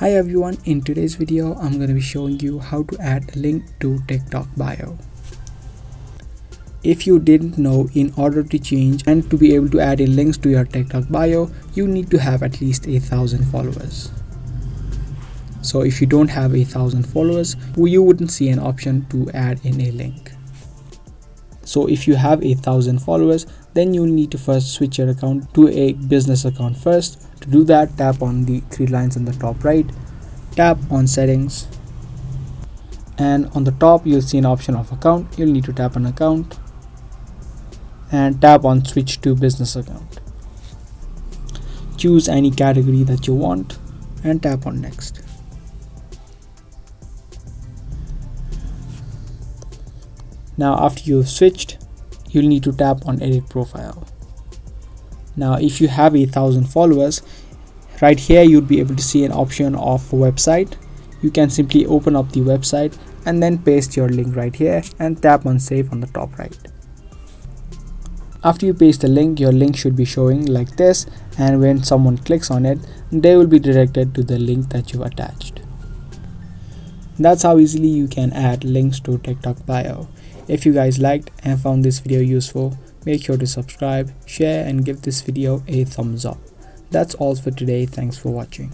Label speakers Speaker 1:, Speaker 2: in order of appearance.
Speaker 1: Hi everyone, in today's video I'm going to be showing you how to add a link to TikTok bio. If you didn't know, in order to change and to be able to add in links to your TikTok bio, you need to have at least 1,000 followers. So if you don't have 1,000 followers, you wouldn't see an option to add in a link. So if you have 1,000 followers, then you need to first switch your account to a business account first. To do that, tap on the three lines on the top right, tap on settings, and on the top you'll see an option of account. You'll need to tap on account and tap on switch to business account. Choose any category that you want and tap on next. Now after you've switched, you'll need to tap on edit profile. Now if you have 1,000 followers, right here you'd be able to see an option of website. You can simply open up the website and then paste your link right here and tap on save on the top right. After you paste the link, your link should be showing like this, and when someone clicks on it, they will be directed to the link that you attached. That's how easily you can add links to TikTok bio. If you guys liked and found this video useful, make sure to subscribe, share and give this video a thumbs up. That's all for today. Thanks for watching.